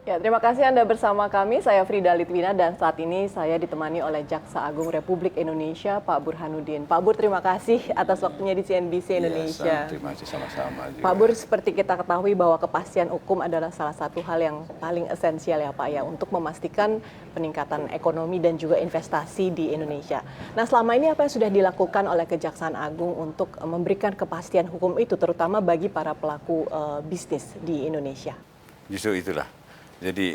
Ya, terima kasih Anda bersama kami. Saya Frida Litwina dan saat ini saya ditemani oleh Jaksa Agung Republik Indonesia, Pak Burhanuddin. Pak Bur, terima kasih atas waktunya di CNBC Iya, Indonesia. terima kasih sama-sama Pak juga. Bur, seperti kita ketahui bahwa kepastian hukum adalah salah satu hal yang paling esensial ya Pak ya untuk memastikan peningkatan ekonomi dan juga investasi di Indonesia. Nah, selama ini apa yang sudah dilakukan oleh Kejaksaan Agung untuk memberikan kepastian hukum itu terutama bagi para pelaku bisnis di Indonesia? Justru itulah. Jadi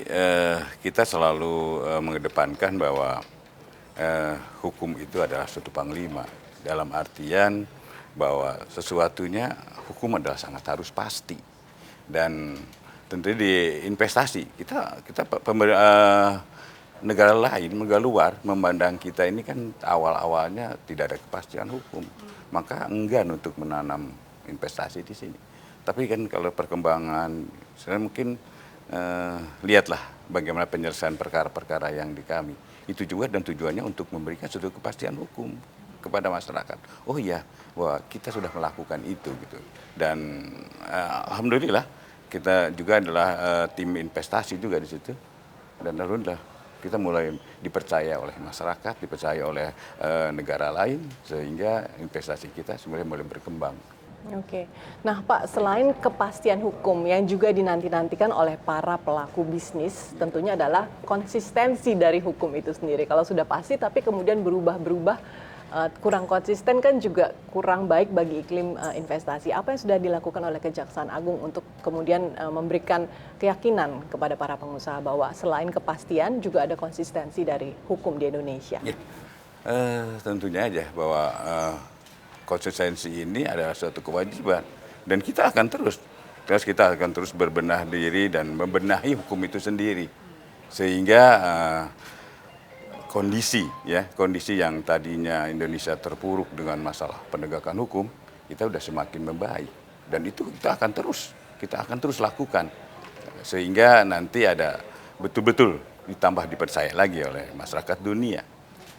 kita selalu mengedepankan bahwa hukum itu adalah suatu panglima. Dalam artian bahwa sesuatunya hukum adalah sangat harus pasti. Dan tentunya di investasi negara lain, negara luar memandang kita ini kan awal-awalnya tidak ada kepastian hukum, maka enggan untuk menanam investasi di sini. Tapi kan kalau perkembangan, saya mungkin lihatlah bagaimana penyelesaian perkara-perkara yang di kami. Itu juga dan tujuannya untuk memberikan suatu kepastian hukum kepada masyarakat. Oh iya, wah kita sudah melakukan itu gitu. Dan alhamdulillah kita juga adalah tim investasi juga di situ. Dan alhamdulillah kita mulai dipercaya oleh masyarakat, dipercaya oleh negara lain sehingga investasi kita sebenarnya mulai berkembang. Oke. Nah, Pak, selain kepastian hukum yang juga dinanti-nantikan oleh para pelaku bisnis, tentunya adalah konsistensi dari hukum itu sendiri. Kalau sudah pasti tapi kemudian berubah-berubah, kurang konsisten kan juga kurang baik bagi iklim investasi. Apa yang sudah dilakukan oleh Kejaksaan Agung untuk kemudian memberikan keyakinan kepada para pengusaha bahwa selain kepastian juga ada konsistensi dari hukum di Indonesia? Ya, tentunya aja bahwa konsistensi ini adalah suatu kewajiban dan kita akan terus berbenah diri dan membenahi hukum itu sendiri sehingga kondisi yang tadinya Indonesia terpuruk dengan masalah penegakan hukum kita sudah semakin membaik dan itu kita akan terus lakukan sehingga nanti ada betul-betul ditambah dipercaya lagi oleh masyarakat dunia.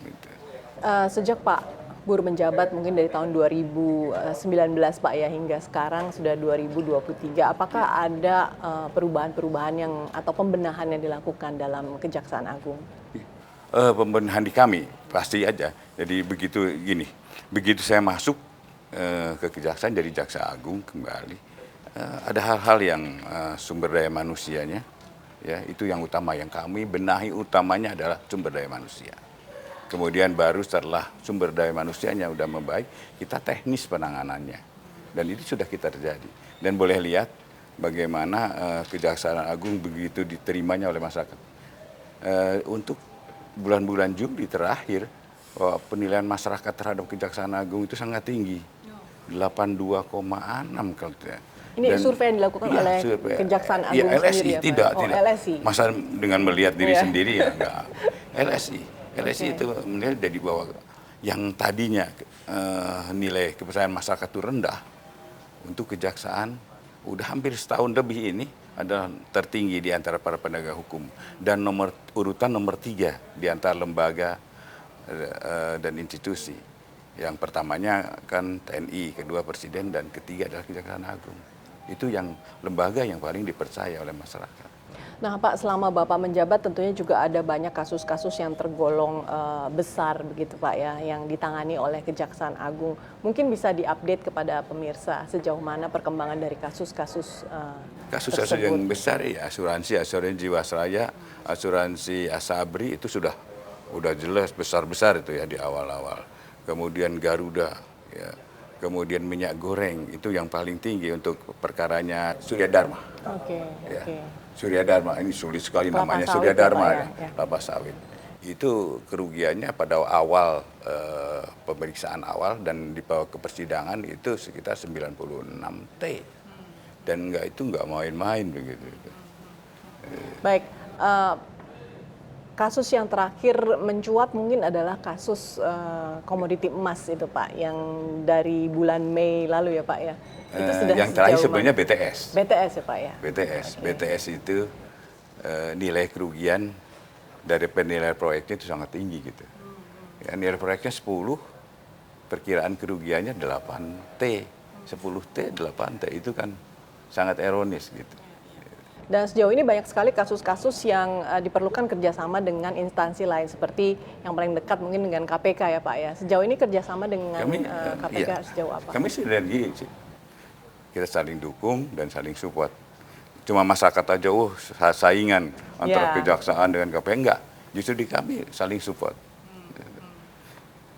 Gitu. Sejak Pak Bur menjabat mungkin dari tahun 2019 Pak ya hingga sekarang sudah 2023, apakah ada perubahan-perubahan yang atau pembenahan yang dilakukan dalam Kejaksaan Agung? Pembenahan di kami pasti aja. Jadi begitu saya masuk ke kejaksaan jadi jaksa agung kembali, ada hal-hal yang sumber daya manusianya, ya itu yang utama yang kami benahi utamanya adalah sumber daya manusia. Kemudian baru setelah sumber daya manusianya udah membaik, kita teknis penanganannya. Dan itu sudah kita terjadi. Dan boleh lihat bagaimana Kejaksaan Agung begitu diterimanya oleh masyarakat. Untuk bulan-bulan Juli terakhir, penilaian masyarakat terhadap Kejaksaan Agung itu sangat tinggi. 82,6 kalau tidak. Ini survei yang dilakukan oleh Kejaksaan Agung LSI, sendiri ya Pak? tidak. LSI. Masa dengan melihat diri sendiri ya enggak. LSI itu menilai dari bawah yang tadinya nilai kepercayaan masyarakat itu rendah untuk kejaksaan udah hampir setahun lebih ini adalah tertinggi di antara para penegak hukum dan urutan nomor 3 di antara lembaga dan institusi. Yang pertamanya kan TNI, kedua Presiden dan ketiga adalah Kejaksaan Agung. Itu yang lembaga yang paling dipercaya oleh masyarakat. Nah Pak, selama Bapak menjabat tentunya juga ada banyak kasus-kasus yang tergolong besar begitu Pak ya, yang ditangani oleh Kejaksaan Agung. Mungkin bisa diupdate kepada pemirsa sejauh mana perkembangan dari kasus-kasus Kasus-kasus yang besar ya asuransi Jiwasraya, asuransi Asabri itu sudah jelas besar-besar itu ya di awal-awal. Kemudian Garuda, ya. Kemudian minyak goreng itu yang paling tinggi untuk perkaranya Surya Dharma. Oke. Surya Dharma ini sulit sekali Kelapa namanya sawit Surya Dharma ya, Pak, ya. kelapa sawit. Itu kerugiannya pada awal pemeriksaan awal dan dibawa ke persidangan itu sekitar 96 T. Dan itu nggak main-main begitu. Baik, kasus yang terakhir mencuat mungkin adalah kasus komoditi emas itu Pak, yang dari bulan Mei lalu ya Pak ya. Itu sudah Yang terakhir sejauh sebenarnya mana? BTS. BTS ya Pak ya. BTS itu nilai kerugian dari penilaian proyeknya itu sangat tinggi gitu. Ya, nilai proyeknya 10, perkiraan kerugiannya 8 T. 10 T, 8 T itu kan sangat ironis gitu. Dan sejauh ini banyak sekali kasus-kasus yang diperlukan kerjasama dengan instansi lain seperti yang paling dekat mungkin dengan KPK ya Pak ya. Sejauh ini kerjasama dengan KPK iya, sejauh apa? kami sinergi sih. Kita saling dukung dan saling support. Cuma masyarakat aja, saingan antara kejaksaan dengan KPK, enggak. Justru di kami saling support.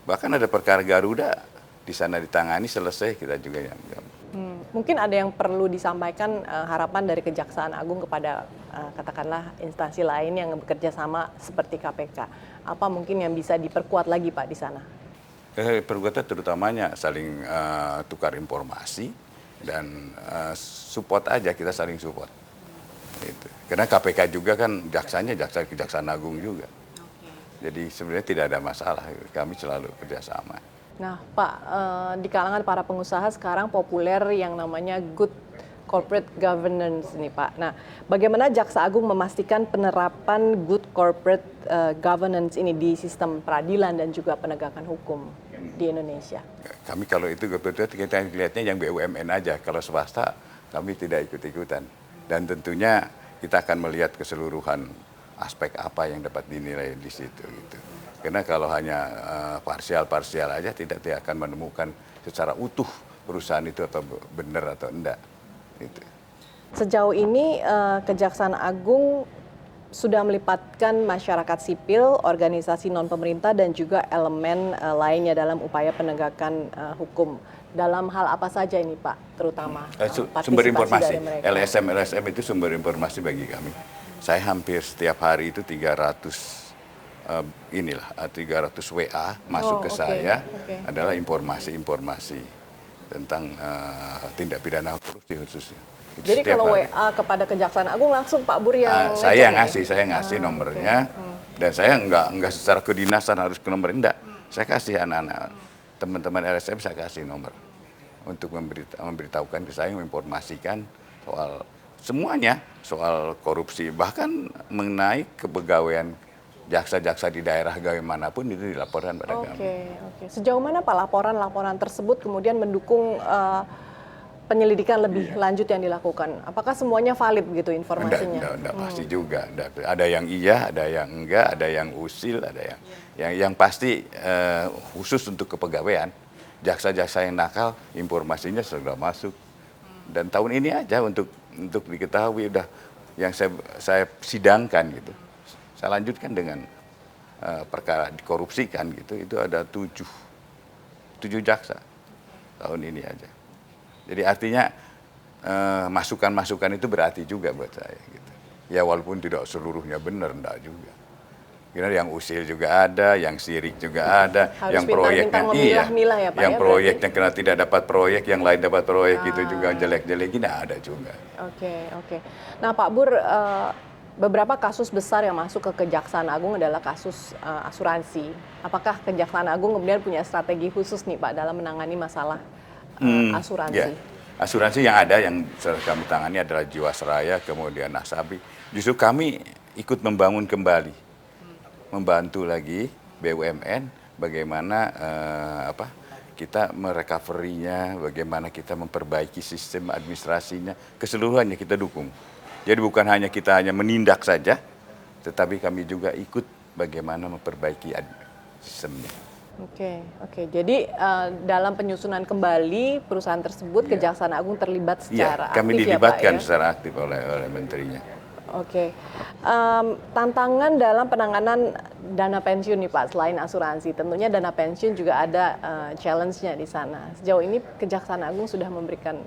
Bahkan ada perkara Garuda di sana ditangani selesai, kita juga yang Mungkin ada yang perlu disampaikan harapan dari Kejaksaan Agung kepada katakanlah instansi lain yang bekerja sama seperti KPK. Apa mungkin yang bisa diperkuat lagi Pak di sana? Perbuatan terutamanya saling tukar informasi dan support aja, kita saling support. Gitu. Karena KPK juga kan jaksanya jaksa Kejaksaan Agung juga. Jadi sebenarnya tidak ada masalah, kami selalu kerjasama. Nah Pak, di kalangan para pengusaha sekarang populer yang namanya good corporate governance ini Pak. Nah, bagaimana Jaksa Agung memastikan penerapan good corporate governance ini di sistem peradilan dan juga penegakan hukum di Indonesia? Kami kalau itu kita lihatnya yang BUMN aja, kalau swasta kami tidak ikut-ikutan. Dan tentunya kita akan melihat keseluruhan aspek apa yang dapat dinilai di situ gitu. Karena kalau hanya parsial-parsial aja tidak akan menemukan secara utuh perusahaan itu atau benar atau enggak. Gitu. Sejauh ini Kejaksaan Agung sudah melibatkan masyarakat sipil, organisasi non-pemerintah dan juga elemen lainnya dalam upaya penegakan hukum. Dalam hal apa saja ini Pak, terutama sumber informasi. dari mereka? LSM itu sumber informasi bagi kami. Saya hampir setiap hari itu 300 WA masuk ke saya adalah informasi-informasi tentang tindak pidana korupsi khususnya. Jadi kalau WA kepada Kejaksaan Agung langsung Pak Bur yang saya ngasih nomornya dan saya enggak secara kedinasan harus ke nomor, enggak. Saya kasih anak-anak teman-teman LSM, saya kasih nomor untuk memberitahukan ke saya, menginformasikan soal semuanya, soal korupsi, bahkan mengenai kepegawaian jaksa-jaksa di daerah manapun itu dilaporkan pada kami. Oke. Sejauh mana Pak laporan-laporan tersebut kemudian mendukung penyelidikan lebih lanjut yang dilakukan? Apakah semuanya valid begitu informasinya? Enggak pasti juga. Ada yang iya, ada yang enggak, ada yang usil, ada yang pasti khusus untuk kepegawaian. Jaksa-jaksa yang nakal, informasinya sudah masuk. Dan tahun ini aja untuk diketahui udah yang saya sidangkan gitu. Saya lanjutkan dengan perkara dikorupsikan gitu, itu ada 7 jaksa tahun ini aja. Jadi artinya masukan-masukan itu berarti juga buat saya gitu. Ya walaupun tidak seluruhnya benar, enggak juga. Karena yang usil juga ada, yang sirik juga ada, harus yang proyeknya ya, Pak, yang ya, proyeknya karena tidak dapat proyek, yang lain dapat proyek itu juga jelek-jelek, ada juga. Oke. Nah Pak Bur, beberapa kasus besar yang masuk ke Kejaksaan Agung adalah kasus asuransi. Apakah Kejaksaan Agung kemudian punya strategi khusus nih Pak dalam menangani masalah asuransi? Ya. Asuransi yang ada yang kami tangani adalah Jiwasraya, kemudian Nasabih. Justru kami ikut membangun kembali, membantu lagi BUMN bagaimana kita merecovery-nya, bagaimana kita memperbaiki sistem administrasinya, keseluruhannya kita dukung. Jadi bukan hanya kita menindak saja, tetapi kami juga ikut bagaimana memperbaiki sistemnya. Oke. Jadi dalam penyusunan kembali perusahaan tersebut, Kejaksaan Agung terlibat secara aktif kami ya, Pak, dilibatkan ya? secara aktif oleh menterinya. Oke. Tantangan dalam penanganan dana pensiun nih Pak, selain asuransi, tentunya dana pensiun juga ada challenge-nya di sana. Sejauh ini Kejaksaan Agung sudah memberikan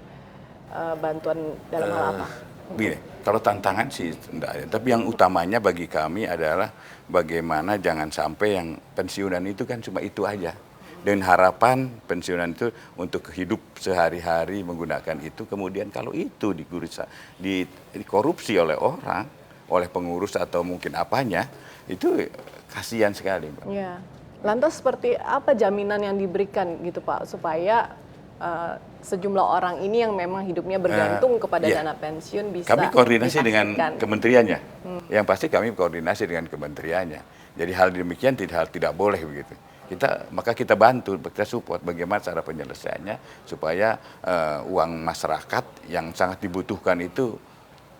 bantuan dalam hal apa? Begini, kalau tantangan sih enggak ada, tapi yang utamanya bagi kami adalah bagaimana jangan sampai yang pensiunan itu kan cuma itu aja. Dan harapan pensiunan itu untuk hidup sehari-hari menggunakan itu, kemudian kalau itu dikorupsi oleh orang, oleh pengurus atau mungkin apanya, itu kasihan sekali, Mbak. Ya. Lantas seperti apa jaminan yang diberikan gitu Pak, supaya sejumlah orang ini yang memang hidupnya bergantung kepada dana pensiun bisa kami koordinasi dengan dipastikan? kementeriannya. Yang pasti kami koordinasi dengan kementeriannya. Jadi hal demikian tidak boleh begitu. Maka kita bantu, kita support bagaimana cara penyelesaiannya supaya uang masyarakat yang sangat dibutuhkan itu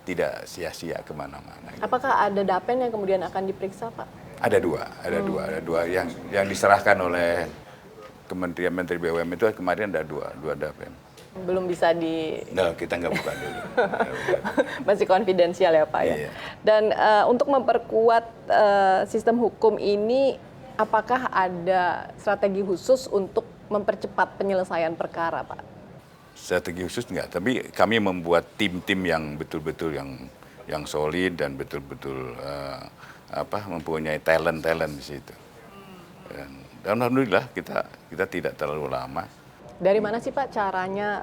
tidak sia-sia kemana-mana. Apakah ada dapen yang kemudian akan diperiksa, Pak? Ada dua yang diserahkan oleh Kementerian Menteri BUMN itu kemarin ada dua dapen. Belum bisa di... Nah, kita nggak buka dulu. Masih konfidensial ya Pak ya. Iya. Dan untuk memperkuat sistem hukum ini, apakah ada strategi khusus untuk mempercepat penyelesaian perkara, Pak? Strategi khusus enggak, tapi kami membuat tim-tim yang betul-betul yang solid dan betul-betul mempunyai talent di situ. Dan alhamdulillah kita tidak terlalu lama. Dari mana sih Pak caranya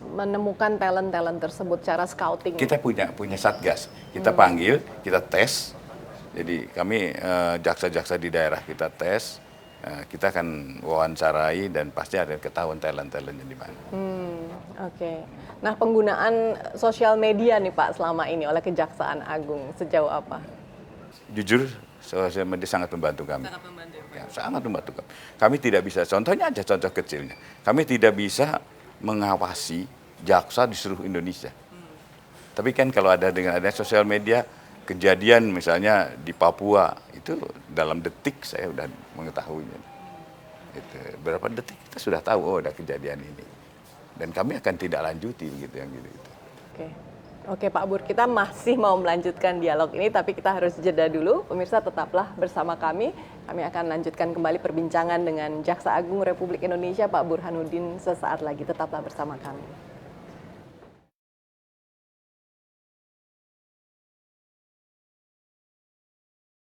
menemukan talent tersebut, cara scouting? Kita punya satgas, kita panggil, kita tes. Jadi kami jaksa-jaksa di daerah kita tes, kita akan wawancarai dan pasti ada ketahuan talentnya di mana. Oke. Nah, penggunaan sosial media nih Pak selama ini oleh Kejaksaan Agung sejauh apa? Jujur, sosial media sangat membantu kami. Ya, sangat membantu kami. Kami tidak bisa, contohnya aja contoh kecilnya, kami tidak bisa mengawasi jaksa di seluruh Indonesia. Tapi kan kalau dengan adanya sosial media, kejadian misalnya di Papua, itu dalam detik saya sudah mengetahuinya. Itu, berapa detik kita sudah tahu, oh ada kejadian ini. Dan kami akan tidak lanjuti begitu yang gitu. Oke Pak Bur, kita masih mau melanjutkan dialog ini, tapi kita harus jeda dulu. Pemirsa tetaplah bersama kami. Kami akan lanjutkan kembali perbincangan dengan Jaksa Agung Republik Indonesia Pak Burhanuddin sesaat lagi. Tetaplah bersama kami.